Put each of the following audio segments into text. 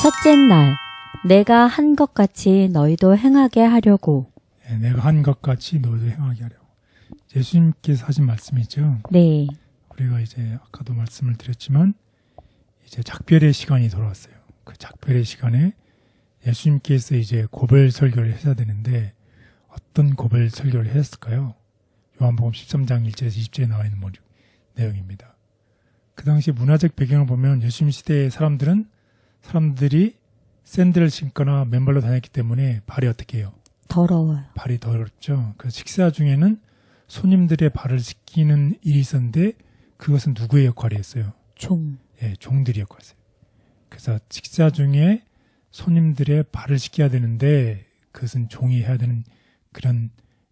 첫째 날, 내가 한 것 같이 너희도 행하게 하려고. 예, 내가 한 것 같이 너희도 행하게 하려고. 예수님께서 하신 말씀이죠. 네. 우리가 이제 아까도 말씀을 드렸지만 이제 작별의 시간이 돌아왔어요. 그 작별의 시간에 예수님께서 이제 고별 설교를 해야 되는데 어떤 고별 설교를 했을까요? 요한복음 13장 1절에서 20절에 나와 있는 내용입니다. 그 당시 문화적 배경을 보면 예수님 시대의 사람들이 샌들을 신거나 맨발로 다녔기 때문에 발이 어떻게 해요? 더러워요. 발이 더럽죠. 그 식사 중에는 손님들의 발을 씻기는 일이 있었는데 그것은 누구의 역할이었어요? 예, 종들이 역할이었어요. 그래서 식사 중에 손님들의 발을 씻겨야 되는데 그것은 종이 해야 되는 그런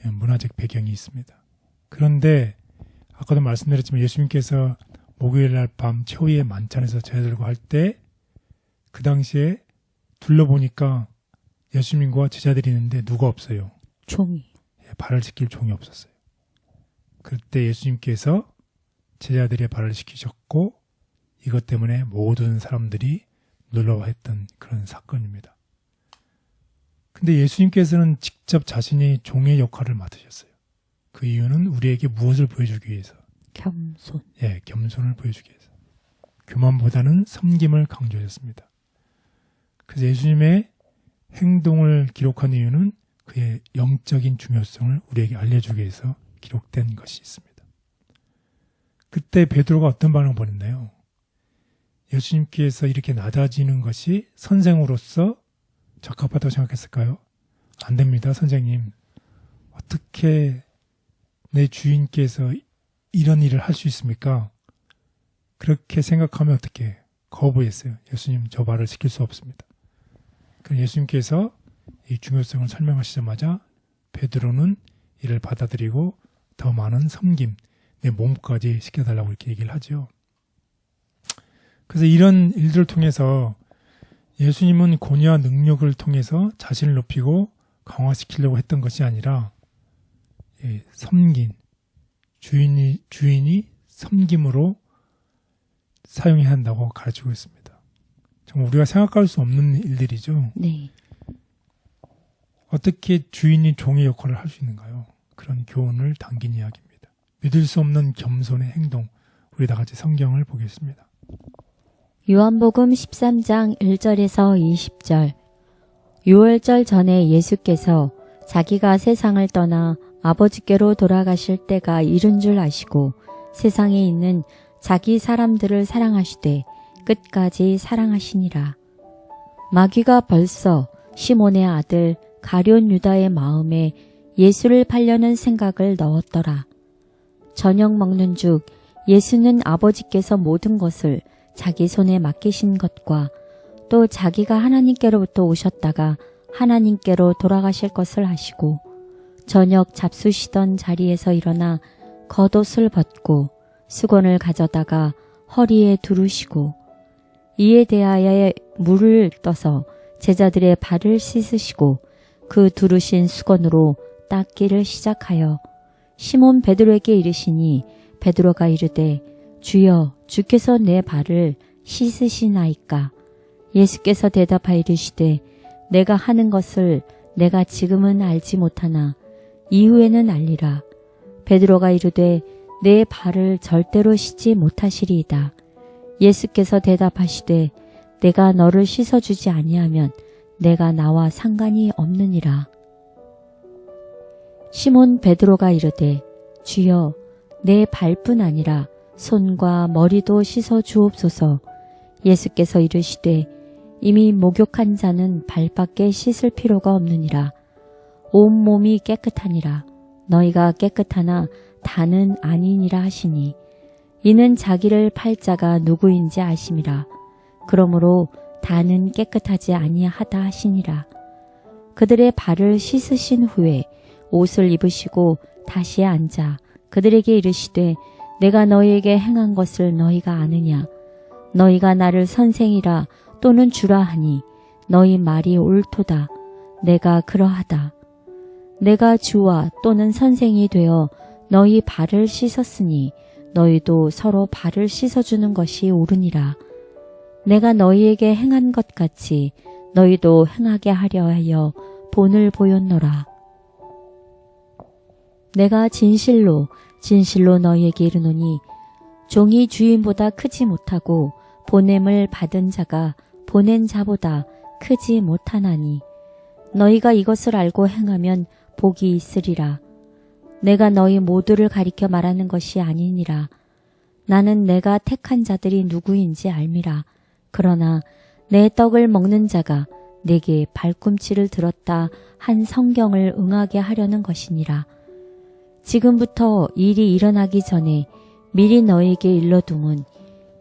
문화적 배경이 있습니다. 그런데 아까도 말씀드렸지만 예수님께서 목요일 날 밤 최후의 만찬에서 제자들과 할 때 그 당시에 둘러보니까 예수님과 제자들이 있는데 누가 없어요? 종이. 예, 발을 씻길 종이 없었어요. 그때 예수님께서 제자들의 발을 씻기셨고 이것 때문에 모든 사람들이 놀라워했던 그런 사건입니다. 근데 예수님께서는 직접 자신이 종의 역할을 맡으셨어요. 그 이유는 우리에게 무엇을 보여주기 위해서? 겸손. 예, 겸손을 보여주기 위해서. 교만보다는 섬김을 강조하셨습니다. 그래서 예수님의 행동을 기록한 이유는 그의 영적인 중요성을 우리에게 알려주기 위해서 기록된 것이 있습니다. 그때 베드로가 어떤 반응을 보냈나요? 예수님께서 이렇게 낮아지는 것이 선생으로서 적합하다고 생각했을까요? 안 됩니다, 선생님. 어떻게 내 주인께서 이런 일을 할 수 있습니까? 그렇게 생각하면 어떻게 거부했어요. 예수님, 저 발을 시킬 수 없습니다. 그럼 예수님께서 이 중요성을 설명하시자마자 베드로는 이를 받아들이고 더 많은 섬김, 내 몸까지 시켜달라고 이렇게 얘기를 하죠. 그래서 이런 일들을 통해서 예수님은 권위와 능력을 통해서 자신을 높이고 강화시키려고 했던 것이 아니라 섬긴 주인이 섬김으로 사용해야 한다고 가르치고 있습니다. 정말 우리가 생각할 수 없는 일들이죠. 네. 어떻게 주인이 종의 역할을 할 수 있는가요? 그런 교훈을 담긴 이야기입니다. 믿을 수 없는 겸손의 행동, 우리 다 같이 성경을 보겠습니다. 요한복음 13장 1절에서 20절. 유월절 전에 예수께서 자기가 세상을 떠나 아버지께로 돌아가실 때가 이른 줄 아시고 세상에 있는 자기 사람들을 사랑하시되 끝까지 사랑하시니라. 마귀가 벌써 시몬의 아들 가룟 유다의 마음에 예수를 팔려는 생각을 넣었더라. 저녁 먹는 중 예수는 아버지께서 모든 것을 자기 손에 맡기신 것과 또 자기가 하나님께로부터 오셨다가 하나님께로 돌아가실 것을 아시고 저녁 잡수시던 자리에서 일어나 겉옷을 벗고 수건을 가져다가 허리에 두르시고 이에 대하여 물을 떠서 제자들의 발을 씻으시고 그 두르신 수건으로 닦기를 시작하여 시몬 베드로에게 이르시니 베드로가 이르되 주여 주께서 내 발을 씻으시나이까. 예수께서 대답하여 이르시되 내가 하는 것을 내가 지금은 알지 못하나 이후에는 알리라. 베드로가 이르되 내 발을 절대로 씻지 못하시리이다. 예수께서 대답하시되 내가 너를 씻어주지 아니하면 내가 나와 상관이 없느니라. 시몬 베드로가 이르되 주여 내 발뿐 아니라 손과 머리도 씻어 주옵소서. 예수께서 이르시되 이미 목욕한 자는 발밖에 씻을 필요가 없느니라. 온 몸이 깨끗하니라. 너희가 깨끗하나 다는 아니니라 하시니 이는 자기를 팔 자가 누구인지 아심이라. 그러므로 다는 깨끗하지 아니하다 하시니라. 그들의 발을 씻으신 후에 옷을 입으시고 다시 앉아 그들에게 이르시되 내가 너희에게 행한 것을 너희가 아느냐. 너희가 나를 선생이라 또는 주라 하니 너희 말이 옳도다. 내가 그러하다. 내가 주와 또는 선생이 되어 너희 발을 씻었으니 너희도 서로 발을 씻어주는 것이 옳으니라. 내가 너희에게 행한 것 같이 너희도 행하게 하려 하여 본을 보였노라. 내가 진실로 진실로 너희에게 이르노니 종이 주인보다 크지 못하고 보냄을 받은 자가 보낸 자보다 크지 못하나니 너희가 이것을 알고 행하면 복이 있으리라. 내가 너희 모두를 가리켜 말하는 것이 아니니라. 나는 내가 택한 자들이 누구인지 알미라. 그러나 내 떡을 먹는 자가 내게 발꿈치를 들었다 한 성경을 응하게 하려는 것이니라. 지금부터 일이 일어나기 전에 미리 너희에게 일러둠은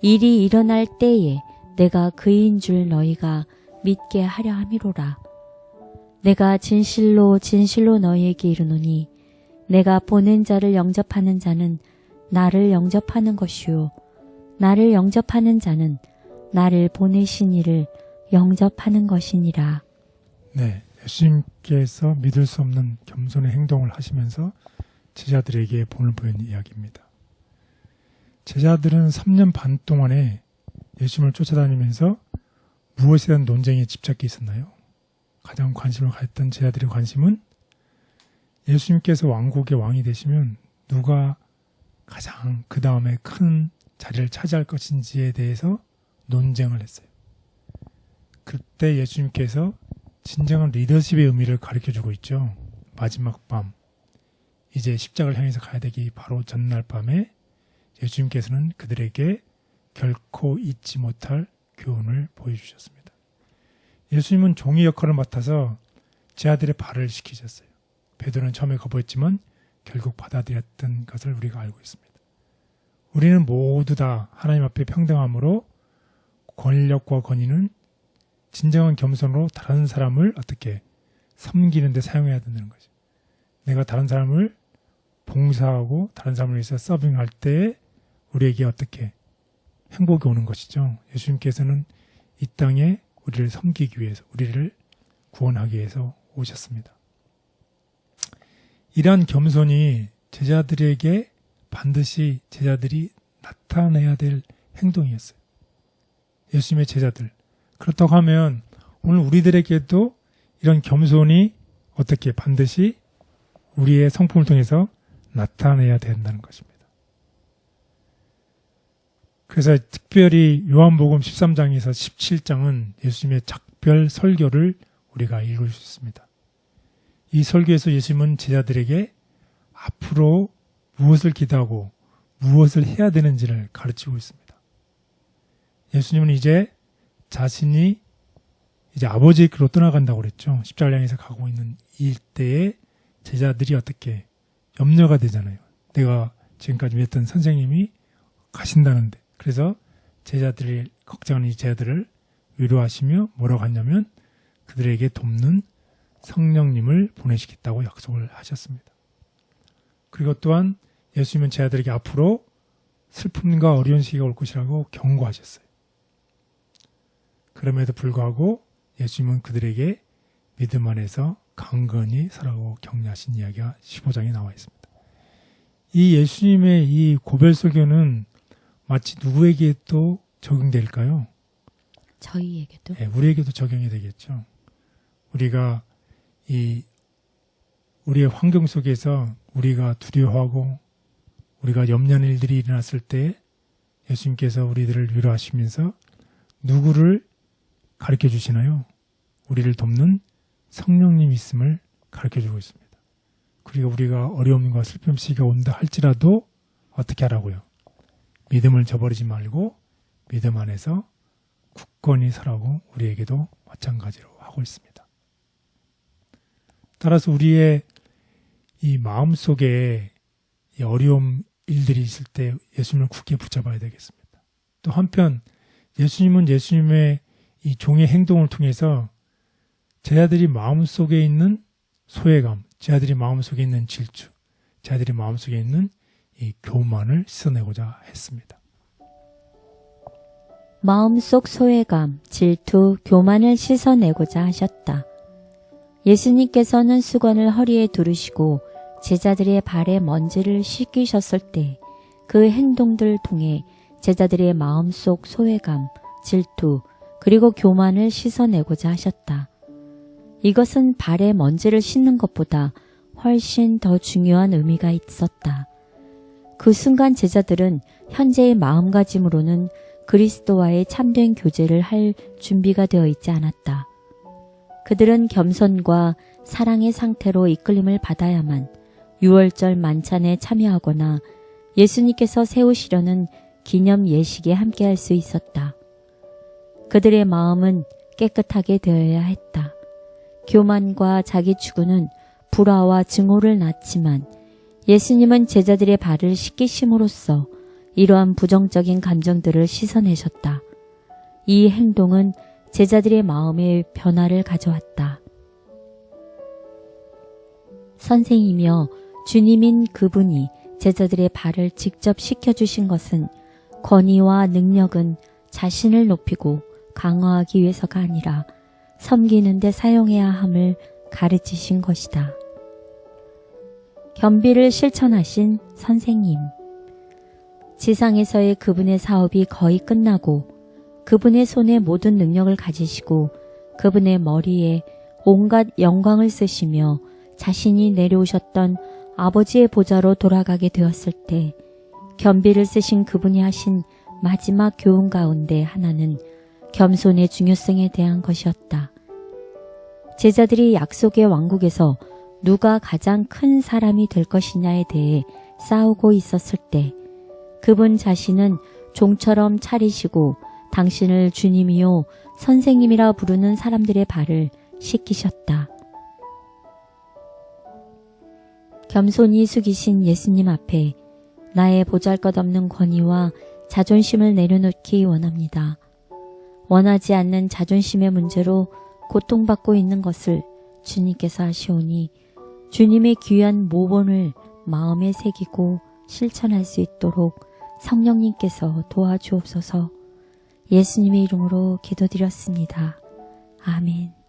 일이 일어날 때에 내가 그인 줄 너희가 믿게 하려 함이로라. 내가 진실로 진실로 너희에게 이르노니 내가 보낸 자를 영접하는 자는 나를 영접하는 것이요 나를 영접하는 자는 나를 보내신 이를 영접하는 것이니라. 네, 예수님께서 믿을 수 없는 겸손의 행동을 하시면서 제자들에게 본을 보인 이야기입니다. 제자들은 3년 반 동안에 예수님을 쫓아다니면서 무엇에 대한 논쟁에 집착해 있었나요? 가장 관심을 가졌던 제자들의 관심은 예수님께서 왕국의 왕이 되시면 누가 가장 그 다음에 큰 자리를 차지할 것인지에 대해서 논쟁을 했어요. 그때 예수님께서 진정한 리더십의 의미를 가르쳐주고 있죠. 마지막 밤, 이제 십자가를 향해서 가야 되기 바로 전날 밤에 예수님께서는 그들에게 결코 잊지 못할 교훈을 보여주셨습니다. 예수님은 종의 역할을 맡아서 제자들의 발을 시키셨어요. 베드로는 처음에 거부했지만 결국 받아들였던 것을 우리가 알고 있습니다. 우리는 모두 다 하나님 앞에 평등함으로 권력과 권위는 진정한 겸손으로 다른 사람을 어떻게 섬기는 데 사용해야 된다는 거죠. 내가 다른 사람을 봉사하고 다른 사람을 위해서 서빙할 때 우리에게 어떻게 행복이 오는 것이죠. 예수님께서는 이 땅에 우리를 섬기기 위해서, 우리를 구원하기 위해서 오셨습니다. 이러한 겸손이 제자들에게 반드시 제자들이 나타내야 될 행동이었어요. 예수님의 제자들. 그렇다고 하면 오늘 우리들에게도 이런 겸손이 어떻게 반드시 우리의 성품을 통해서 나타내야 된다는 것입니다. 그래서 특별히 요한복음 13장에서 17장은 예수님의 작별 설교를 우리가 읽을 수 있습니다. 이 설교에서 예수님은 제자들에게 앞으로 무엇을 기도하고 무엇을 해야 되는지를 가르치고 있습니다. 예수님은 이제 자신이 이제 아버지의 길로 떠나간다고 그랬죠. 십자가를 향해서 가고 있는 이때에 제자들이 어떻게 염려가 되잖아요. 내가 지금까지 믿었던 선생님이 가신다는데. 그래서 제자들이 걱정하는 이 제자들을 위로하시며 뭐라고 하냐면 그들에게 돕는 성령님을 보내시겠다고 약속을 하셨습니다. 그리고 또한 예수님은 제자들에게 앞으로 슬픔과 어려운 시기가 올 것이라고 경고하셨어요. 그럼에도 불구하고 예수님은 그들에게 믿음 안에서 강건히 서라고 격려하신 이야기가 15장에 나와 있습니다. 이 예수님의 이 고별 설교는 마치 누구에게 또 적용될까요? 저희에게도? 네, 우리에게도 적용이 되겠죠. 우리가 우리의 환경 속에서 우리가 두려워하고 우리가 염려하는 일들이 일어났을 때 예수님께서 우리들을 위로하시면서 누구를 가르쳐 주시나요? 우리를 돕는 성령님 있음을 가르쳐 주고 있습니다. 그리고 우리가 어려움과 슬픔 시기가 온다 할지라도 어떻게 하라고요? 믿음을 저버리지 말고 믿음 안에서 굳건히 서라고 우리에게도 마찬가지로 하고 있습니다. 따라서 우리의 이 마음속에 이 어려움 일들이 있을 때 예수님을 굳게 붙잡아야 되겠습니다. 또 한편 예수님은 예수님의 이 종의 행동을 통해서 제자들이 마음속에 있는 소외감, 제자들이 마음속에 있는 질투, 제자들이 마음속에 있는 이 교만을 씻어내고자 했습니다. 마음속 소외감, 질투, 교만을 씻어내고자 하셨다. 예수님께서는 수건을 허리에 두르시고 제자들의 발에 먼지를 씻기셨을 때 그 행동들을 통해 제자들의 마음속 소외감, 질투, 그리고 교만을 씻어내고자 하셨다. 이것은 발에 먼지를 씻는 것보다 훨씬 더 중요한 의미가 있었다. 그 순간 제자들은 현재의 마음가짐으로는 그리스도와의 참된 교제를 할 준비가 되어 있지 않았다. 그들은 겸손과 사랑의 상태로 이끌림을 받아야만 6월절 만찬에 참여하거나 예수님께서 세우시려는 기념 예식에 함께할 수 있었다. 그들의 마음은 깨끗하게 되어야 했다. 교만과 자기 추구는 불화와 증오를 낳지만 예수님은 제자들의 발을 씻기심으로써 이러한 부정적인 감정들을 씻어내셨다. 이 행동은 제자들의 마음에 변화를 가져왔다. 선생이며 주님인 그분이 제자들의 발을 직접 씻겨주신 것은 권위와 능력은 자신을 높이고 강화하기 위해서가 아니라 섬기는 데 사용해야 함을 가르치신 것이다. 겸비를 실천하신 선생님. 지상에서의 그분의 사업이 거의 끝나고 그분의 손에 모든 능력을 가지시고 그분의 머리에 온갖 영광을 쓰시며 자신이 내려오셨던 아버지의 보좌로 돌아가게 되었을 때 겸비를 쓰신 그분이 하신 마지막 교훈 가운데 하나는 겸손의 중요성에 대한 것이었다. 제자들이 약속의 왕국에서 누가 가장 큰 사람이 될 것이냐에 대해 싸우고 있었을 때 그분 자신은 종처럼 차리시고 당신을 주님이요 선생님이라 부르는 사람들의 발을 씻기셨다. 겸손히 숙이신 예수님 앞에 나의 보잘것없는 권위와 자존심을 내려놓기 원합니다. 원하지 않는 자존심의 문제로 고통받고 있는 것을 주님께서 아시오니 주님의 귀한 모본을 마음에 새기고 실천할 수 있도록 성령님께서 도와주옵소서. 예수님의 이름으로 기도드렸습니다. 아멘.